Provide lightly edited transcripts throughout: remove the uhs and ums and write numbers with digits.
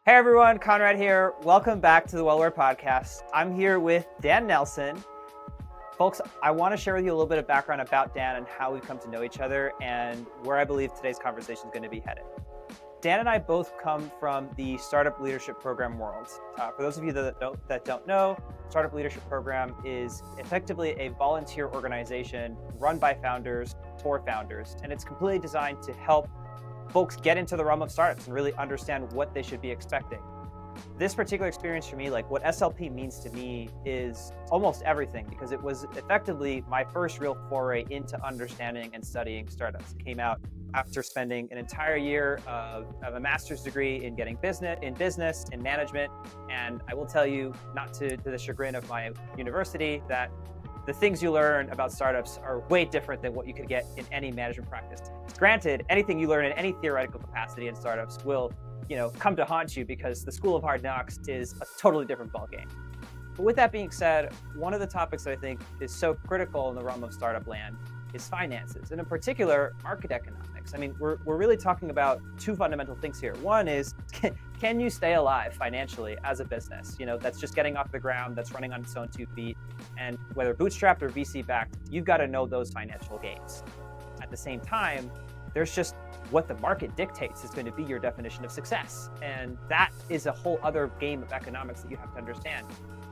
Hey everyone, Conrad here. Welcome back to the Wellware Podcast. I'm here with Dan Nelson. Folks, I want to share with you a little bit of background about Dan and how we've come to know each other and where I believe today's conversation is going to be headed. Dan and I both come from the Startup Leadership Program world. For those of you that don't know, Startup Leadership Program is effectively a volunteer organization run by founders for founders, and it's completely designed to help folks get into the realm of startups and really understand what they should be expecting. This particular experience for me, like what SLP means to me, is almost everything, because it was effectively my first real foray into understanding and studying startups. It came out after spending an entire year of a master's degree in getting business, in management. And I will tell you, not to the chagrin of my university, that the things you learn about startups are way different than what you could get in any management practice. Granted, anything you learn in any theoretical capacity in startups will, come to haunt you, because the school of hard knocks is a totally different ballgame. But with that being said, one of the topics that I think is so critical in the realm of startup land is finances, and in particular, market economics. I mean, we're really talking about two fundamental things here. One is, can you stay alive financially as a business, that's just getting off the ground, that's running on its own 2 feet, and whether bootstrapped or VC backed, you've got to know those financial gains. At the same time, there's just what the market dictates is going to be your definition of success. And that is a whole other game of economics that you have to understand.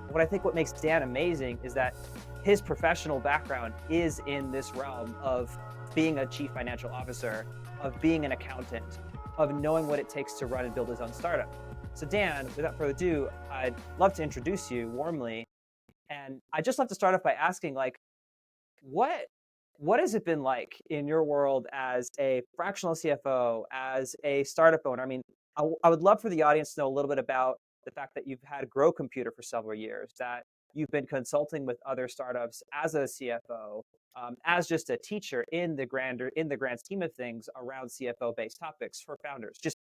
What makes Dan amazing is that his professional background is in this realm of being a chief financial officer, of being an accountant, of knowing what it takes to run and build his own startup. So Dan, without further ado, I'd love to introduce you warmly. And I'd just love to start off by asking, what has it been like in your world as a fractional CFO, as a startup owner? I mean, I would love for the audience to know a little bit about the fact that you've had Grow Computer for several years, that you've been consulting with other startups as a CFO, as just a teacher in the grand scheme of things around CFO-based topics for founders. Just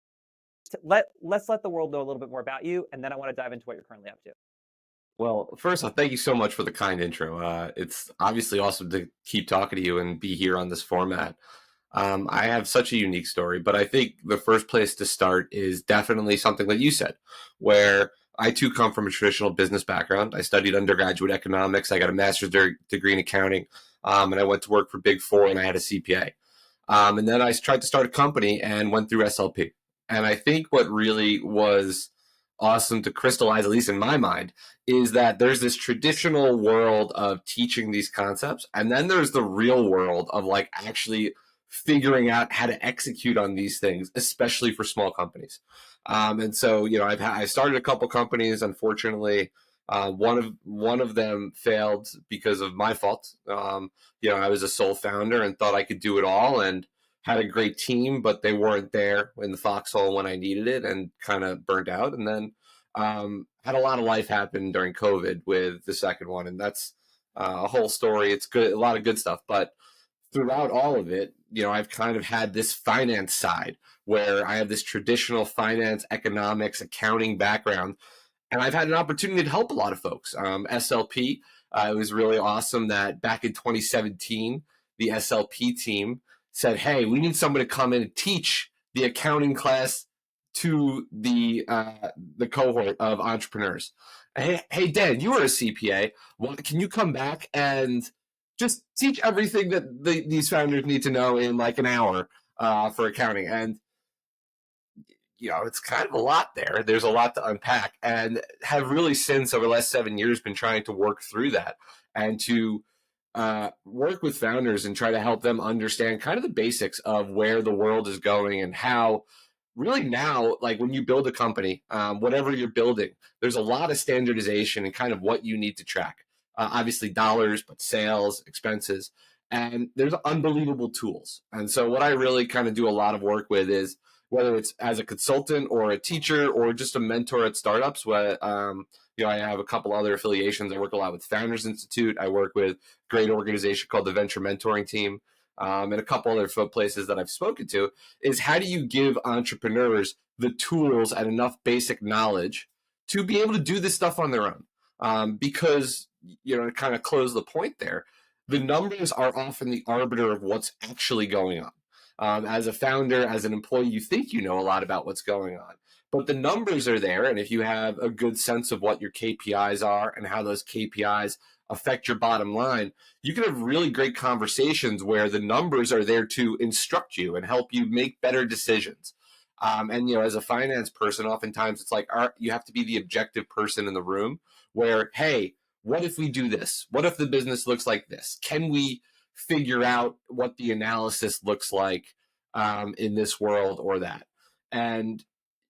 let's let the world know a little bit more about you, and then I want to dive into what you're currently up to. Well, first off, thank you so much for the kind intro. It's obviously awesome to keep talking to you and be here on this format. I have such a unique story, but I think the first place to start is definitely something that you said, where I too come from a traditional business background. I studied undergraduate economics. I got a master's degree in accounting, and I went to work for Big Four, and I had a CPA. And then I tried to start a company and went through SLP. And I think what really was awesome to crystallize, at least in my mind, is that there's this traditional world of teaching these concepts, and then there's the real world of like actually figuring out how to execute on these things, especially for small companies. And so, I started a couple companies. Unfortunately, one of them failed because of my fault. I was a sole founder and thought I could do it all, and had a great team, but they weren't there in the foxhole when I needed it, and kind of burnt out. And then had a lot of life happen during COVID with the second one, and that's a whole story. It's good, a lot of good stuff. But throughout all of it, I've kind of had this finance side where I have this traditional finance, economics, accounting background, and I've had an opportunity to help a lot of folks. SLP, it was really awesome that back in 2017, the SLP team said, hey, we need somebody to come in and teach the accounting class to the cohort of entrepreneurs. Hey, Dan, you were a CPA. Well, can you come back and just teach everything that these founders need to know in like an hour for accounting? And, it's kind of a lot there. There's a lot to unpack, and have really since over the last 7 years been trying to work through that and to work with founders and try to help them understand kind of the basics of where the world is going, and how really now, like when you build a company, whatever you're building, there's a lot of standardization and kind of what you need to track. Obviously dollars, but sales, expenses, and there's unbelievable tools. And so what I really kind of do a lot of work with is, whether it's as a consultant or a teacher or just a mentor at startups, where I have a couple other affiliations. I work a lot with Founders Institute. I work with a great organization called the Venture Mentoring Team, and a couple other places that I've spoken to, is how do you give entrepreneurs the tools and enough basic knowledge to be able to do this stuff on their own? Because, to kind of close the point there, the numbers are often the arbiter of what's actually going on. As a founder, as an employee, you think you know a lot about what's going on. but the numbers are there. And if you have a good sense of what your KPIs are and how those KPIs affect your bottom line, you can have really great conversations where the numbers are there to instruct you and help you make better decisions. And as a finance person, oftentimes it's like you have to be the objective person in the room where, hey, what if we do this? What if the business looks like this? Can we figure out what the analysis looks like in this world or that? And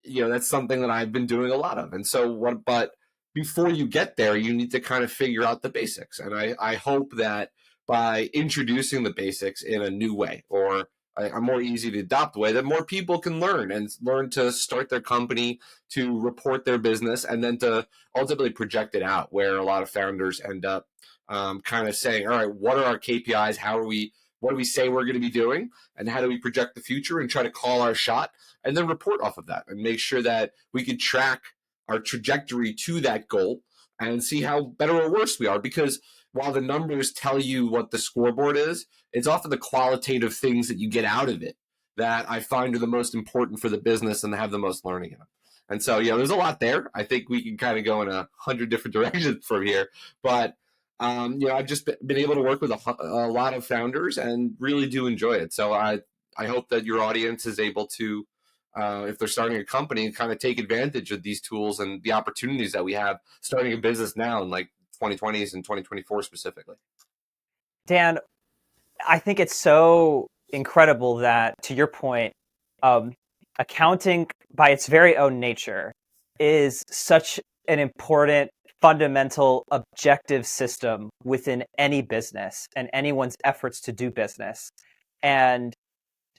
that's something that I've been doing a lot of. And so but before you get there, you need to kind of figure out the basics. And I hope that by introducing the basics in a new way or a more easy to adopt way, that more people can learn to start their company, to report their business, and then to ultimately project it out, where a lot of founders end up kind of saying, all right, what are our KPIs? What do we say we're going to be doing? And how do we project the future and try to call our shot and then report off of that and make sure that we can track our trajectory to that goal and see how better or worse we are? Because while the numbers tell you what the scoreboard is, it's often the qualitative things that you get out of it that I find are the most important for the business and have the most learning in them. And so, there's a lot there. I think we can kind of go in 100 different directions from here. But, I've just been able to work with a lot of founders and really do enjoy it. So I hope that your audience is able to, if they're starting a company, kind of take advantage of these tools and the opportunities that we have starting a business now in like 2020s and 2024 specifically. Dan, I think it's so incredible that, to your point, accounting by its very own nature is such an important, fundamental, objective system within any business and anyone's efforts to do business. And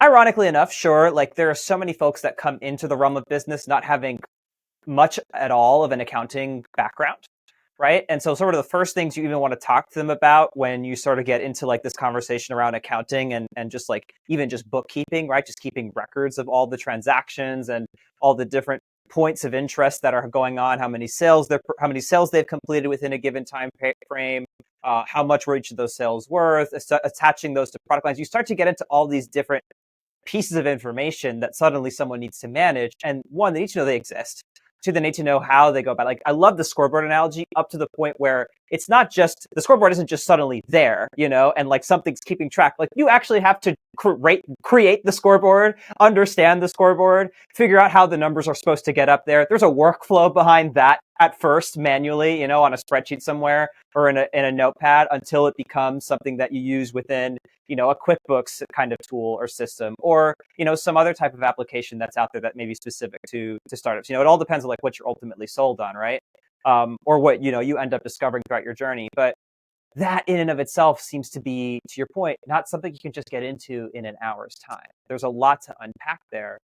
ironically enough, sure, like there are so many folks that come into the realm of business not having much at all of an accounting background, right? And so sort of the first things you even want to talk to them about when you sort of get into like this conversation around accounting and just like even just bookkeeping, right? Just keeping records of all the transactions and all the different points of interest that are going on, how many sales they've completed within a given time frame, how much were each of those sales worth, attaching those to product lines. You start to get into all these different pieces of information that suddenly someone needs to manage. And one, they need to know they exist. Two, they need to know how they go about it. Like, I love the scoreboard analogy up to the point where it's not just, the scoreboard isn't just suddenly there, and like something's keeping track. Like you actually have to create the scoreboard, understand the scoreboard, figure out how the numbers are supposed to get up there. There's a workflow behind that at first manually, on a spreadsheet somewhere or in a notepad until it becomes something that you use within, a QuickBooks kind of tool or system, or, some other type of application that's out there that may be specific to startups. It all depends on like what you're ultimately sold on, right? Or what, you end up discovering throughout your journey. But that in and of itself seems to be, to your point, not something you can just get into in an hour's time. There's a lot to unpack there.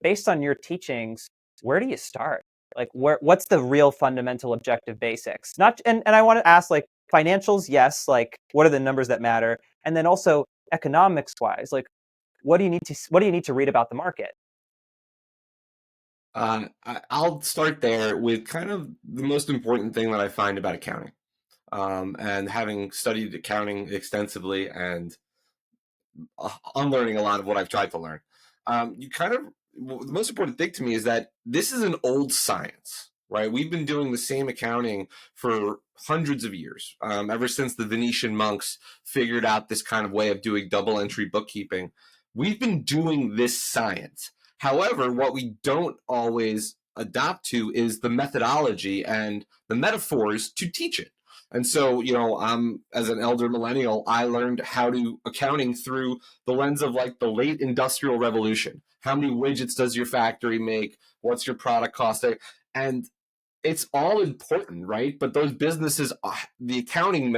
Based on your teachings, where do you start? Like, what's the real fundamental objective basics? And I want to ask, like, financials, yes, like what are the numbers that matter? And then also economics wise, like what do you need to read about the market? I'll start there with kind of the most important thing that I find about accounting. And having studied accounting extensively and unlearning a lot of what I've tried to learn, the most important thing to me is that this is an old science, right? We've been doing the same accounting for hundreds of years, ever since the Venetian monks figured out this kind of way of doing double entry bookkeeping. We've been doing this science. However, what we don't always adopt to is the methodology and the metaphors to teach it. And so, I'm as an elder millennial, I learned how to accounting through the lens of like the late industrial revolution. How many widgets does your factory make? What's your product costing? And it's all important, right? But those businesses, the accounting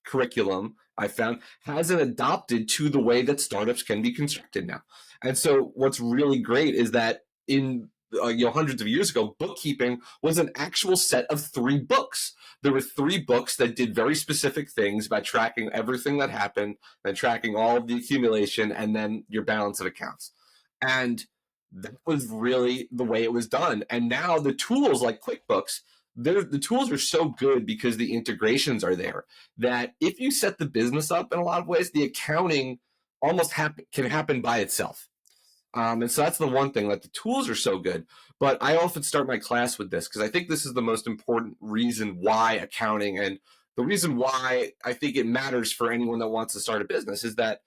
curriculum I found hasn't adopted to the way that startups can be constructed now. And so what's really great is that in hundreds of years ago, bookkeeping was an actual set of 3 books. There were 3 books that did very specific things by tracking everything that happened and tracking all of the accumulation and then your balance of accounts. And that was really the way it was done. And now the tools like QuickBooks, the tools are so good because the integrations are there that if you set the business up in a lot of ways, the accounting almost can happen by itself. And so that's the one thing, like the tools are so good. But I often start my class with this because I think this is the most important reason why accounting, and the reason why I think it matters for anyone that wants to start a business, is that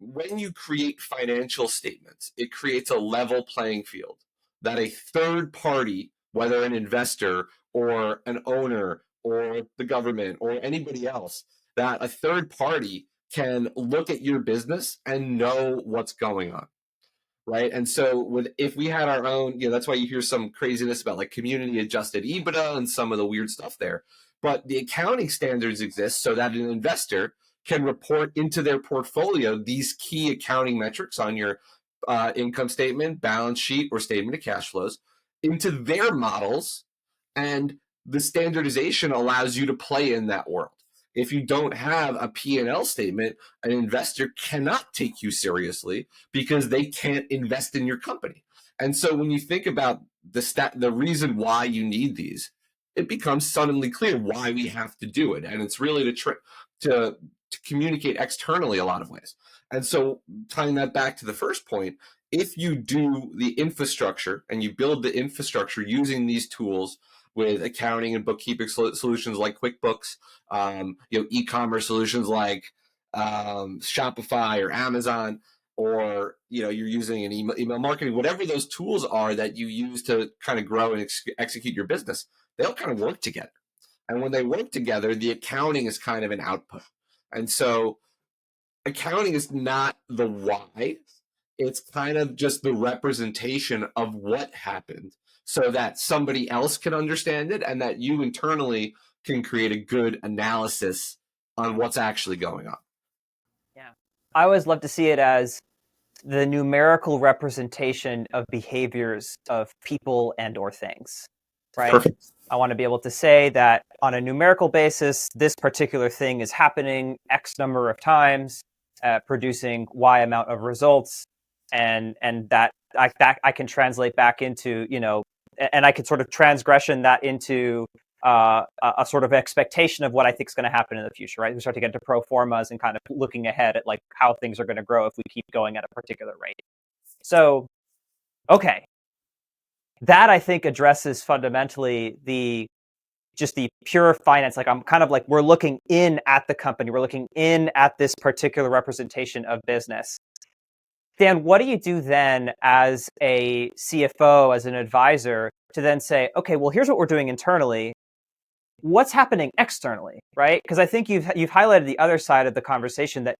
when you create financial statements, it creates a level playing field that a third party, whether an investor or an owner or the government or anybody else, that a third party can look at your business and know what's going on. Right. And so if we had our own, that's why you hear some craziness about like community adjusted EBITDA and some of the weird stuff there. But the accounting standards exist so that an investor can report into their portfolio these key accounting metrics on your income statement, balance sheet, or statement of cash flows into their models. And the standardization allows you to play in that world. If you don't have a P&L statement, an investor cannot take you seriously because they can't invest in your company. And so when you think about the reason why you need these, it becomes suddenly clear why we have to do it. And it's really to communicate externally a lot of ways. And so tying that back to the first point, if you do the infrastructure and you build the infrastructure using these tools with accounting and bookkeeping solutions like QuickBooks, e-commerce solutions like Shopify or Amazon, or you're using an email marketing, whatever those tools are that you use to kind of grow and execute your business, they all kind of work together. And when they work together, the accounting is kind of an output. And so accounting is not the why, it's kind of just the representation of what happened so that somebody else can understand it and that you internally can create a good analysis on what's actually going on. Yeah. I always love to see it as the numerical representation of behaviors of people and or things, right? Perfect. I want to be able to say that on a numerical basis, this particular thing is happening X number of times, producing Y amount of results, and that I can translate back into, and I can sort of transgression that into a sort of expectation of what I think is going to happen in the future, right? We start to get into pro formas and kind of looking ahead at like how things are going to grow if we keep going at a particular rate. So, okay. That I think addresses fundamentally the pure finance. Like I'm kind of like, we're looking in at the company. We're looking in at this particular representation of business. Dan, what do you do then as a CFO, as an advisor, to then say, okay, well, here's what we're doing internally. What's happening externally, right? Because I think you've highlighted the other side of the conversation that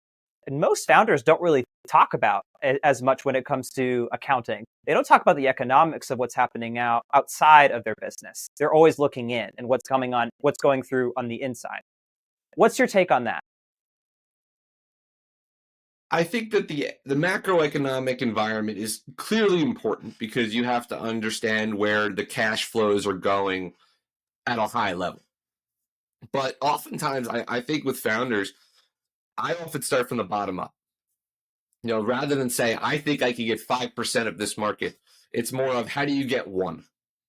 most founders don't really talk about as much when it comes to accounting. They don't talk about the economics of what's happening outside of their business. They're always looking in and what's going through on the inside. What's your take on that? I think that the macroeconomic environment is clearly important because you have to understand where the cash flows are going at a high level. But oftentimes, I think with founders, I often start from the bottom up. Rather than say, I think I can get 5% of this market, it's more of how do you get one?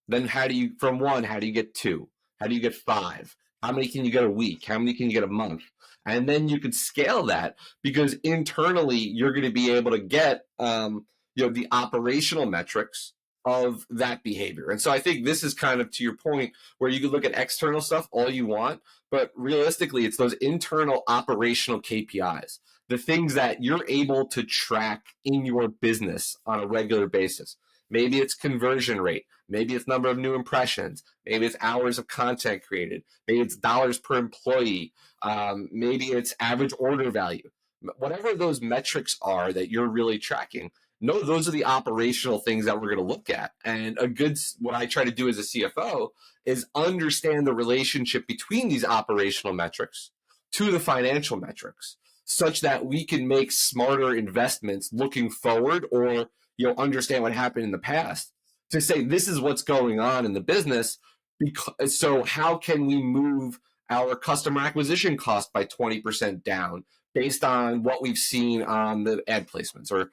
Then from one, how do you get two? How do you get five? How many can you get a week? How many can you get a month? And then you could scale that because internally you're going to be able to get, the operational metrics of that behavior. And so I think this is kind of to your point where you could look at external stuff all you want, but realistically, it's those internal operational KPIs, the things that you're able to track in your business on a regular basis. Maybe it's conversion rate. Maybe it's number of new impressions. Maybe it's hours of content created. Maybe it's dollars per employee. Maybe it's average order value. Whatever those metrics are that you're really tracking, no, those are the operational things that we're going to look at. And what I try to do as a CFO is understand the relationship between these operational metrics to the financial metrics, such that we can make smarter investments looking forward, or understand what happened in the past to say this is what's going on in the business. So how can we move our customer acquisition cost by 20% down based on what we've seen on the ad placements? Or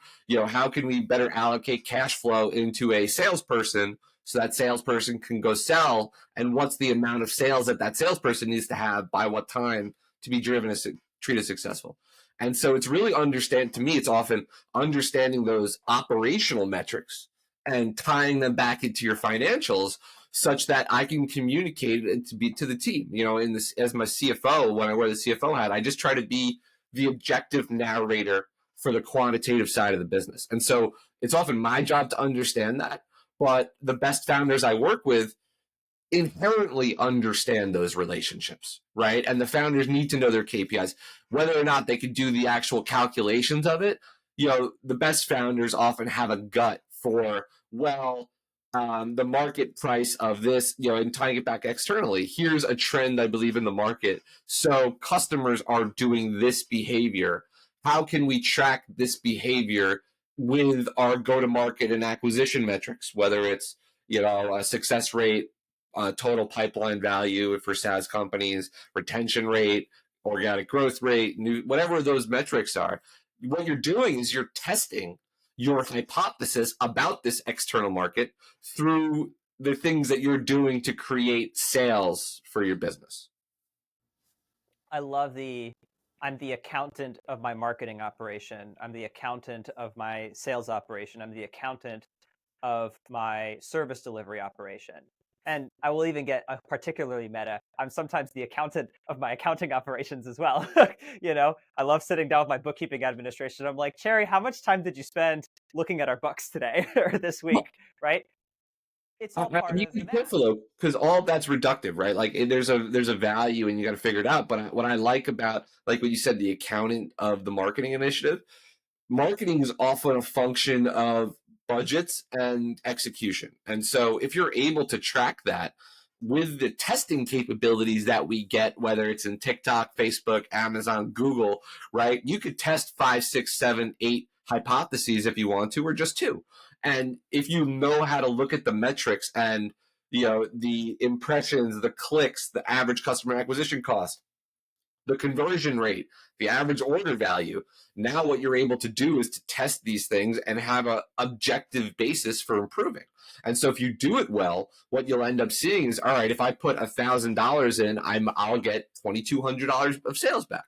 how can we better allocate cash flow into a salesperson so that salesperson can go sell, and what's the amount of sales that salesperson needs to have by what time to be treated successful? And so it's really it's often understanding those operational metrics and tying them back into your financials such that I can communicate it to the team. In this, as my CFO, when I wear the CFO hat, I just try to be the objective narrator for the quantitative side of the business. And so it's often my job to understand that. But the best founders I work with inherently understand those relationships, right? And the founders need to know their KPIs, whether or not they could do the actual calculations of it. The best founders often have a gut for, well, the market price of this, and tying it back externally. Here's a trend I believe in the market. So customers are doing this behavior. How can we track this behavior with our go-to-market and acquisition metrics, whether it's a success rate, total pipeline value for SaaS companies, retention rate, organic growth rate, whatever those metrics are. What you're doing is you're testing your hypothesis about this external market through the things that you're doing to create sales for your business. I love I'm the accountant of my marketing operation. I'm the accountant of my sales operation. I'm the accountant of my service delivery operation. And I will even get particularly meta. I'm sometimes the accountant of my accounting operations as well. I love sitting down with my bookkeeping administration. I'm like, Cherry, how much time did you spend looking at our books today or this week? Right? It's all part You of the be math. careful though, because all that's reductive, right? Like there's a value, and you got to figure it out. But what I like about, like what you said, the accountant of the marketing initiative, marketing is often a function of budgets and execution. And so if you're able to track that with the testing capabilities that we get, whether it's in TikTok, Facebook, Amazon, Google, right? You could test 5, 6, 7, 8 hypotheses if you want to, or just 2. And if you know how to look at the metrics and the impressions, the clicks, the average customer acquisition cost, the conversion rate, the average order value. Now what you're able to do is to test these things and have an objective basis for improving. And so if you do it well, what you'll end up seeing is, all right, if I put $1,000 in, I'll get $2,200 of sales back.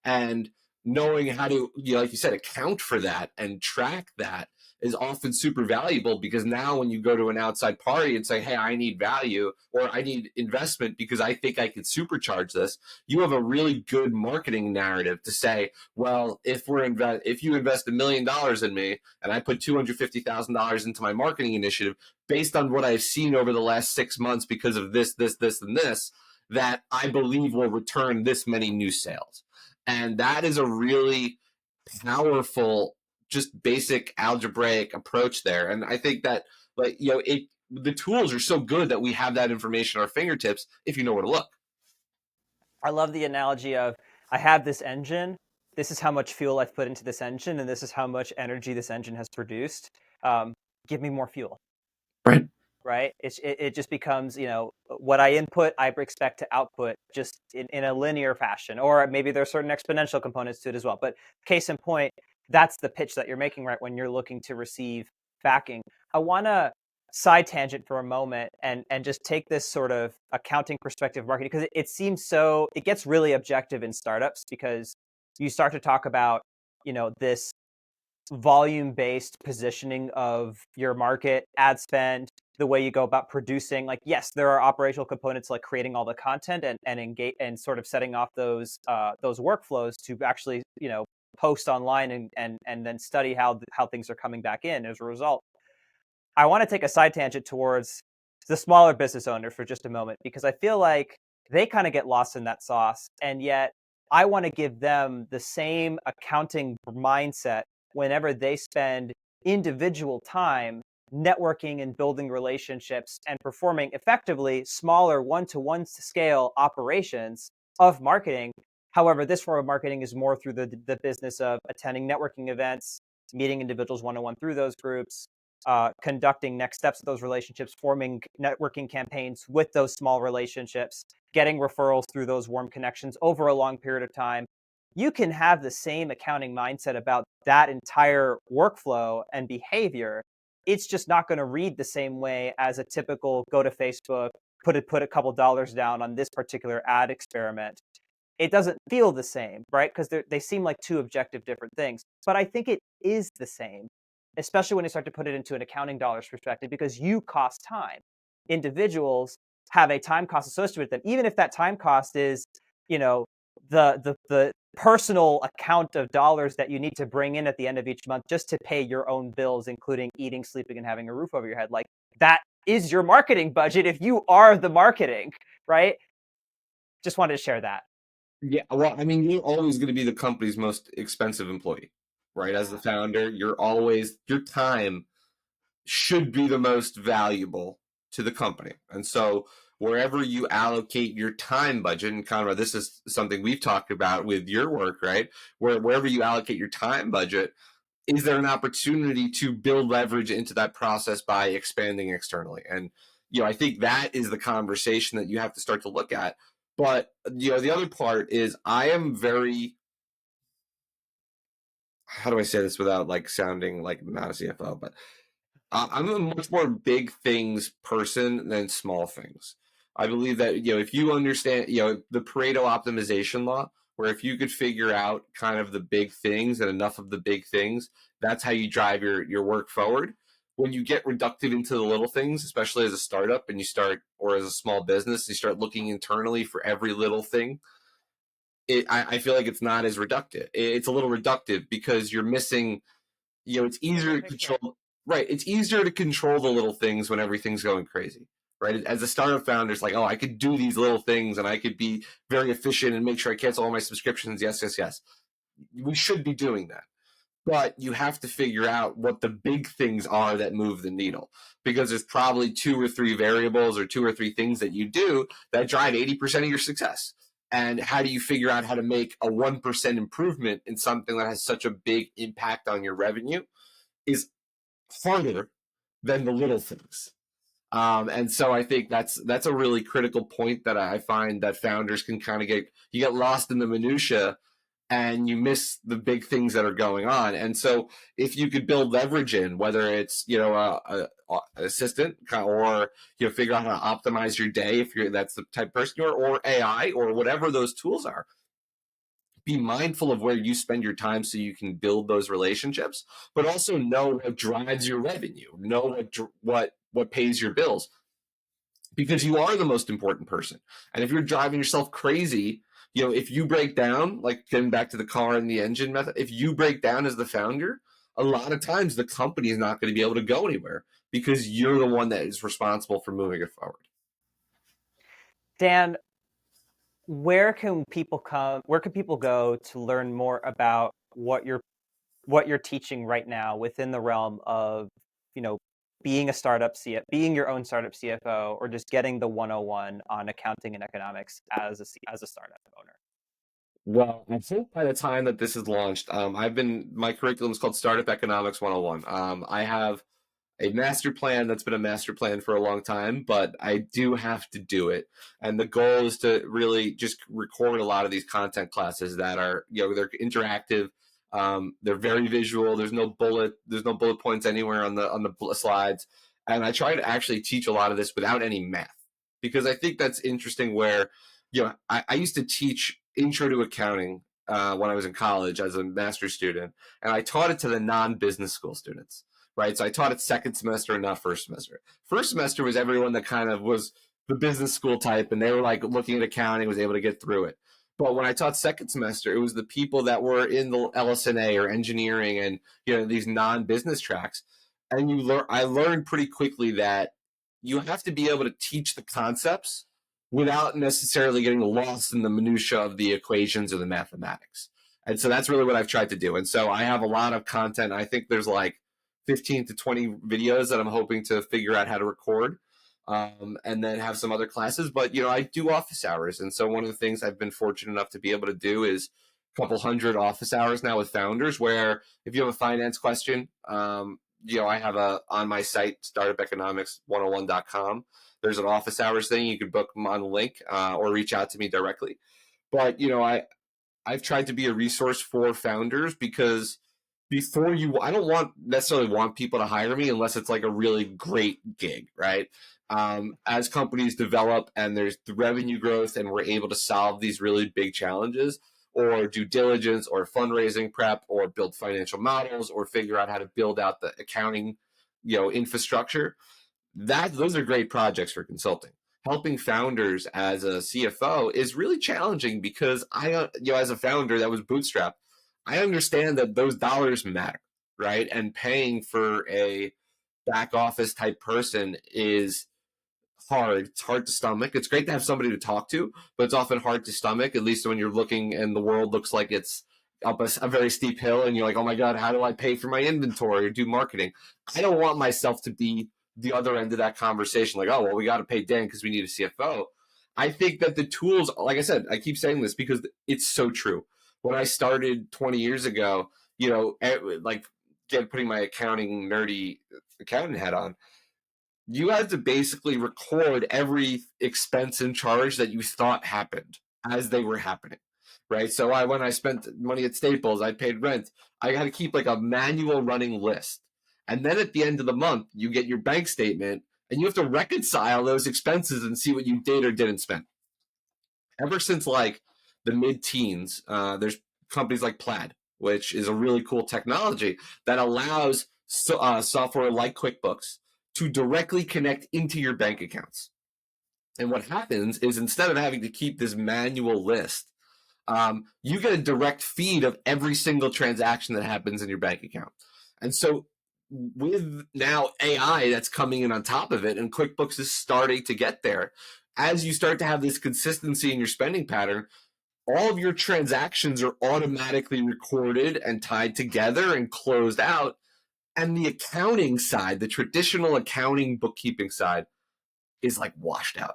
And knowing how to, like you said, account for that and track that is often super valuable, because now when you go to an outside party and say, hey, I need value or I need investment because I think I can supercharge this, you have a really good marketing narrative to say, well, if you invest $1 million in me and I put $250,000 into my marketing initiative, based on what I've seen over the last 6 months because of this, and this, that I believe will return this many new sales. And that is a really powerful, just basic algebraic approach there. And I think that, the tools are so good that we have that information at our fingertips if you know where to look. I love the analogy of, I have this engine. This is how much fuel I've put into this engine, and this is how much energy this engine has produced. Give me more fuel. Right. Right? It just becomes, what I input, I expect to output just in a linear fashion, or maybe there are certain exponential components to it as well. But case in point, that's the pitch that you're making, right? When you're looking to receive backing. I want to side tangent for a moment and just take this sort of accounting perspective of marketing, because it gets really objective in startups, because you start to talk about, this volume-based positioning of your market, ad spend, the way you go about producing. Like, yes, there are operational components like creating all the content and engage and sort of setting off those workflows to actually, post online and then study how things are coming back in as a result. I want to take a side tangent towards the smaller business owner for just a moment, because I feel like they kind of get lost in that sauce, and yet I want to give them the same accounting mindset whenever they spend individual time networking and building relationships and performing effectively smaller one-to-one scale operations of marketing. However, this form of marketing is more through the business of attending networking events, meeting individuals one-on-one through those groups, conducting next steps of those relationships, forming networking campaigns with those small relationships, getting referrals through those warm connections over a long period of time. You can have the same accounting mindset about that entire workflow and behavior. It's just not going to read the same way as a typical go to Facebook, put a couple dollars down on this particular ad experiment. It doesn't feel the same, right? Because they seem like two objective different things. But I think it is the same. especially when you start to put it into an accounting dollars perspective, because you cost time. Individuals have a time cost associated with them, even if that time cost is, you know, the personal account of dollars that you need to bring in at the end of each month just to pay your own bills, including eating, sleeping, and having a roof over your head. Like, that is your marketing budget if you are the marketing, right? Just wanted to share that. Yeah, well, I mean, you're always going to be the company's most expensive employee, right? As the founder, your time should be the most valuable to the company. And so wherever you allocate your time budget, and Conrad, this is something we've talked about with your work, right? Wherever you allocate your time budget, is there an opportunity to build leverage into that process by expanding externally? And, I think that is the conversation that you have to start to look at. But, the other part is I am very, how do I say this without like sounding like not a CFO, but I'm a much more big things person than small things. I believe that, if you understand, the Pareto optimization law, where if you could figure out kind of the big things and enough of the big things, that's how you drive your work forward. When you get reductive into the little things, especially as a startup and or as a small business, you start looking internally for every little thing. I feel like it's not as reductive. It's a little reductive because you're missing, it's easier to control. Right. It's easier to control the little things when everything's going crazy. Right. As a startup founder, it's like, oh, I could do these little things and I could be very efficient and make sure I cancel all my subscriptions. Yes, yes, yes. We should be doing that. But you have to figure out what the big things are that move the needle, because there's probably 2 or 3 variables or 2 or 3 things that you do that drive 80% of your success. And how do you figure out how to make a 1% improvement in something that has such a big impact on your revenue is harder than the little things. And so I think that's a really critical point that I find that founders can kind of you get lost in the minutia and you miss the big things that are going on. And so if you could build leverage in, whether it's, a assistant, or, figure out how to optimize your day, if that's the type of person you are, or AI or whatever those tools are, be mindful of where you spend your time so you can build those relationships, but also know what drives your revenue, know what pays your bills, because you are the most important person. And if you're driving yourself crazy, if you break down, like getting back to the car and the engine method, if you break down as the founder, a lot of times the company is not going to be able to go anywhere because you're the one that is responsible for moving it forward. Dan, where can people go to learn more about what you're teaching right now within the realm of, being being your own startup CFO, or just getting the 101 on accounting and economics as a startup owner? Well, I think by the time that this is launched, my curriculum is called Startup Economics 101. I have a master plan that's been a master plan for a long time, but I do have to do it. And the goal is to really just record a lot of these content classes that are, they're interactive. They're very visual. There's no bullet points anywhere on the slides. And I try to actually teach a lot of this without any math, because I think that's interesting where, I used to teach intro to accounting when I was in college as a master's student, and I taught it to the non-business school students. Right. So I taught it second semester and not first semester. First semester was everyone that kind of was the business school type, and they were like looking at accounting, was able to get through it. But when I taught second semester, it was the people that were in the LS&A or engineering and, these non-business tracks. And I learned pretty quickly that you have to be able to teach the concepts without necessarily getting lost in the minutia of the equations or the mathematics. And so that's really what I've tried to do. And so I have a lot of content. I think there's like 15 to 20 videos that I'm hoping to figure out how to record, and then have some other classes. But, I do office hours. And so one of the things I've been fortunate enough to be able to do is a couple hundred office hours now with founders, where if you have a finance question, I have on my site, startupeconomics101.com, there's an office hours thing. You can book them on the link, or reach out to me directly. But, I've tried to be a resource for founders, because I don't necessarily want people to hire me unless it's like a really great gig, right? As companies develop and there's the revenue growth and we're able to solve these really big challenges, or due diligence or fundraising prep or build financial models or figure out how to build out the accounting, infrastructure. Those are great projects for consulting. Helping founders as a CFO is really challenging because as a founder that was bootstrapped, I understand that those dollars matter, right? And paying for a back office type person is hard. It's hard to stomach. It's great to have somebody to talk to, but it's often hard to stomach, at least when you're looking and the world looks like it's up a very steep hill and you're like, oh my God, how do I pay for my inventory or do marketing? I don't want myself to be the other end of that conversation. Like, oh, well, we got to pay Dan because we need a CFO. I think that the tools, like I said, I keep saying this because it's so true. When I started 20 years ago, putting my accounting nerdy accountant hat on, you had to basically record every expense and charge that you thought happened as they were happening, right? So when I spent money at Staples, I paid rent. I had to keep like a manual running list. And then at the end of the month, you get your bank statement and you have to reconcile those expenses and see what you did or didn't spend. Ever since like the mid-teens, there's companies like Plaid, which is a really cool technology that allows software like QuickBooks to directly connect into your bank accounts. And what happens is instead of having to keep this manual list, you get a direct feed of every single transaction that happens in your bank account. And so with now AI that's coming in on top of it, and QuickBooks is starting to get there, as you start to have this consistency in your spending pattern, all of your transactions are automatically recorded and tied together and closed out. And the accounting side, the traditional accounting bookkeeping side, is like washed out.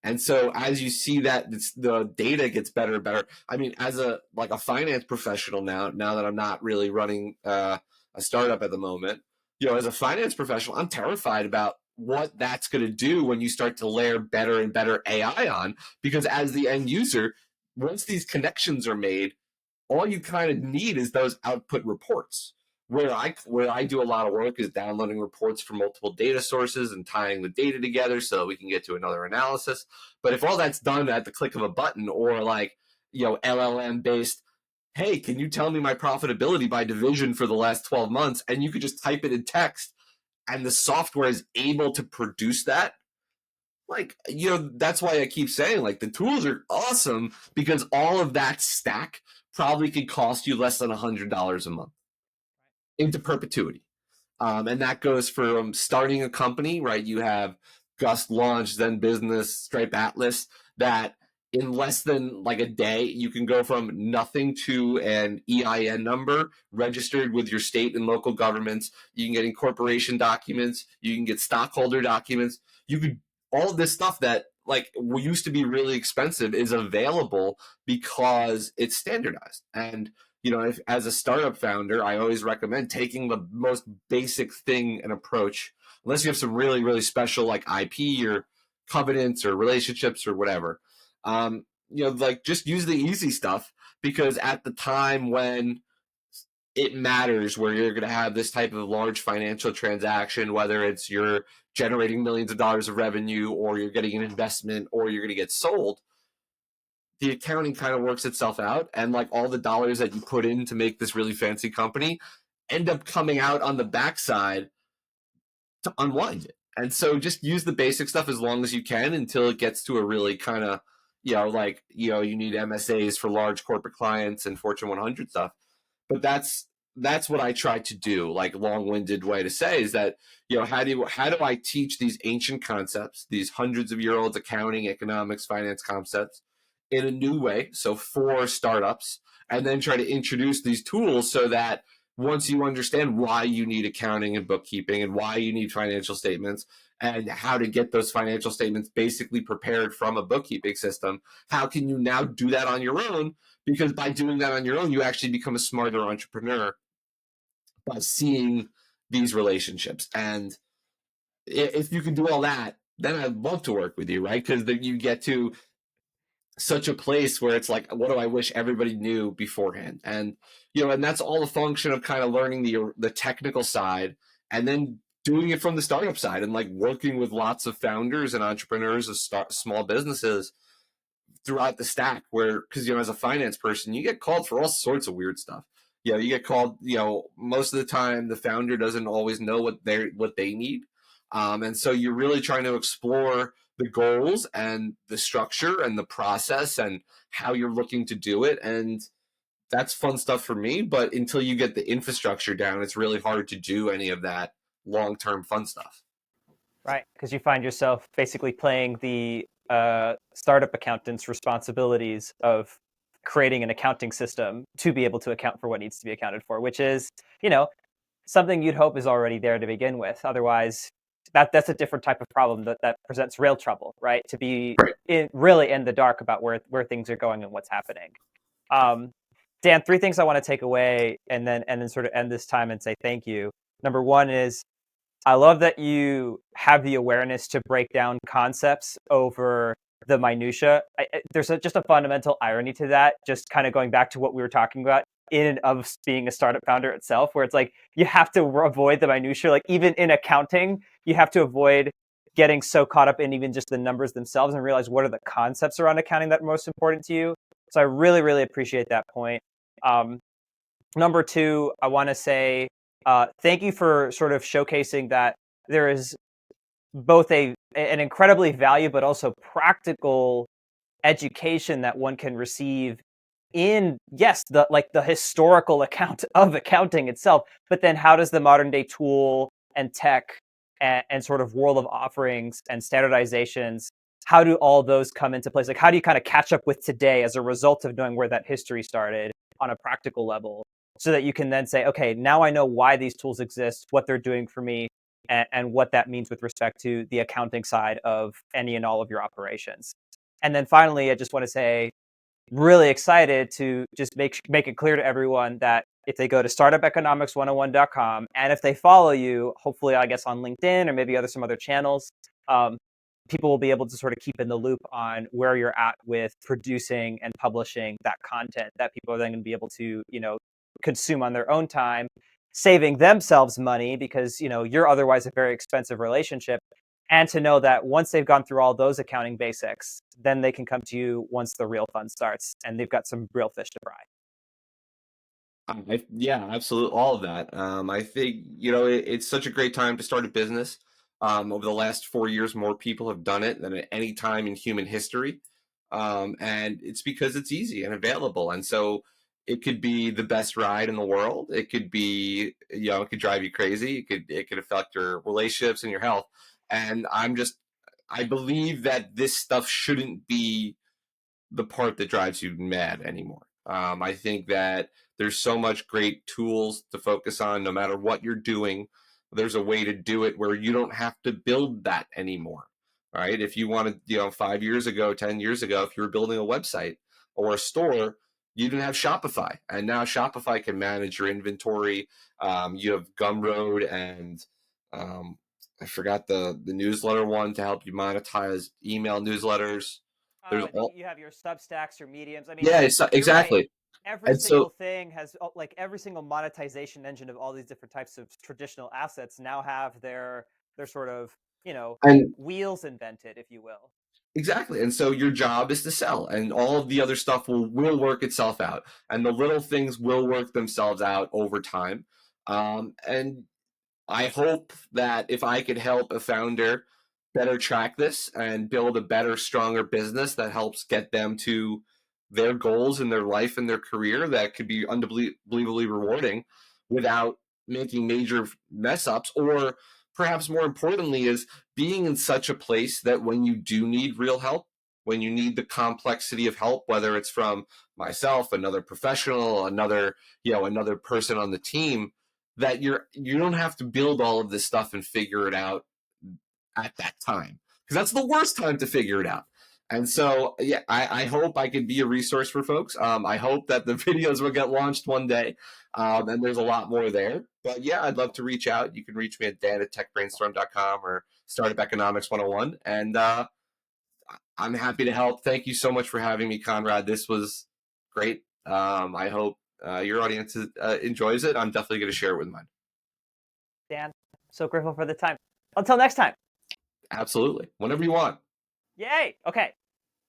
And so as you see that the data gets better and better, I mean, as a finance professional now that I'm not really running a startup at the moment, as a finance professional, I'm terrified about what that's going to do when you start to layer better and better AI on, because as the end user, once these connections are made, all you kind of need is those output reports. Where I do a lot of work is downloading reports from multiple data sources and tying the data together so we can get to another analysis. But if all that's done at the click of a button or LLM based, hey, can you tell me my profitability by division for the last 12 months? And you could just type it in text and the software is able to produce that. That's why I keep saying the tools are awesome, because all of that stack probably could cost you less than $100 a month into perpetuity. And that goes from starting a company, right? You have Gust Launch, Zen Business, Stripe Atlas, that in less than a day, you can go from nothing to an EIN number registered with your state and local governments. You can get incorporation documents. You can get stockholder documents. You could, all of this stuff that used to be really expensive is available because it's standardized. And as a startup founder, I always recommend taking the most basic thing and approach, unless you have some really, really special IP or covenants or relationships or whatever. Just use the easy stuff, because at the time when it matters, where you're going to have this type of large financial transaction, whether it's you're generating millions of dollars of revenue or you're getting an investment or you're going to get sold, the accounting kind of works itself out, and all the dollars that you put in to make this really fancy company end up coming out on the backside to unwind it. And so just use the basic stuff as long as you can until it gets to a really kind of, you need MSAs for large corporate clients and Fortune 100 stuff. But that's what I try to do. Long-winded way to say is that, how do I teach these ancient concepts, these hundreds of year old accounting, economics, finance concepts in a new way, so for startups, and then try to introduce these tools so that once you understand why you need accounting and bookkeeping and why you need financial statements and how to get those financial statements basically prepared from a bookkeeping system, how can you now do that on your own? Because by doing that on your own, you actually become a smarter entrepreneur by seeing these relationships. And if you can do all that, then I'd love to work with you, right? Because then you get to such a place where it's what do I wish everybody knew beforehand? And and that's all a function of kind of learning the technical side and then doing it from the startup side and working with lots of founders and entrepreneurs of small businesses throughout the stack where, because, as a finance person, you get called for all sorts of weird stuff. You get called, most of the time the founder doesn't always know what they need. And so you're really trying to explore the goals and the structure and the process and how you're looking to do it. And that's fun stuff for me. But until you get the infrastructure down, it's really hard to do any of that long-term fun stuff. Right, because you find yourself basically playing the startup accountant's responsibilities of creating an accounting system to be able to account for what needs to be accounted for, which is, something you'd hope is already there to begin with. Otherwise, that's a different type of problem that presents real trouble, right? To be Right. really in the dark about where things are going and what's happening. Dan, three things I want to take away and then sort of end this time and say thank you. Number one is I love that you have the awareness to break down concepts over the minutia. There's just a fundamental irony to that, just kind of going back to what we were talking about in and of being a startup founder itself, where it's like you have to avoid the minutia. Like even in accounting, you have to avoid getting so caught up in even just the numbers themselves and realize what are the concepts around accounting that are most important to you. So I really, really appreciate that point. Number two, I want to say thank you for sort of showcasing that there is both an incredibly valuable but also practical education that one can receive in, yes, the historical account of accounting itself, but then how does the modern day tool and tech and sort of world of offerings and standardizations, how do all those come into place? Like how do you kind of catch up with today as a result of knowing where that history started on a practical level, so that you can then say, okay, now I know why these tools exist, what they're doing for me, and what that means with respect to the accounting side of any and all of your operations. And then finally, I just want to say, really excited to just make it clear to everyone that if they go to startupeconomics101.com and if they follow you, hopefully, I guess on LinkedIn or maybe some other channels, people will be able to sort of keep in the loop on where you're at with producing and publishing that content that people are then going to be able to, consume on their own time, saving themselves money because, you're otherwise a very expensive relationship. And to know that once they've gone through all those accounting basics, then they can come to you once the real fun starts and they've got some real fish to fry. Yeah, absolutely. All of that. I think, it's such a great time to start a business. Over the last 4 years, more people have done it than at any time in human history. And it's because it's easy and available. And so it could be the best ride in the world. It could be, it could drive you crazy. It could affect your relationships and your health. And I believe that this stuff shouldn't be the part that drives you mad anymore. I think that there's so much great tools to focus on no matter what you're doing. There's a way to do it where you don't have to build that anymore. Right? If you wanted, 5 years ago, 10 years ago, if you were building a website or a store, you didn't have Shopify. And now Shopify can manage your inventory. You have Gumroad and I forgot the newsletter one to help you monetize email newsletters. There's I think all you have your Substacks, your Mediums. I mean, yeah, you're right. exactly. Every And single so thing has, like every single monetization engine of all these different types of traditional assets now have their sort of, and wheels invented, if you will. exactly. And so your job is to sell, and all of the other stuff will work itself out, and the little things will work themselves out over time. And I hope that if I could help a founder better track this and build a better, stronger business that helps get them to their goals in their life and their career, that could be unbelievably rewarding without making major mess ups, or perhaps more importantly, is being in such a place that when you do need real help, when you need the complexity of help, whether it's from myself, another professional, another person on the team, that you don't have to build all of this stuff and figure it out at that time, because that's the worst time to figure it out. And so, yeah, I hope I can be a resource for folks. I hope that the videos will get launched one day, and there's a lot more there. But yeah, I'd love to reach out. You can reach me at dan@techbrainstorm.com or Startup Economics 101. And I'm happy to help. Thank you so much for having me, Conrad. This was great. I hope your audience enjoys it. I'm definitely going to share it with mine. Dan, so grateful for the time. Until next time. Absolutely. Whenever you want. Yay. Okay.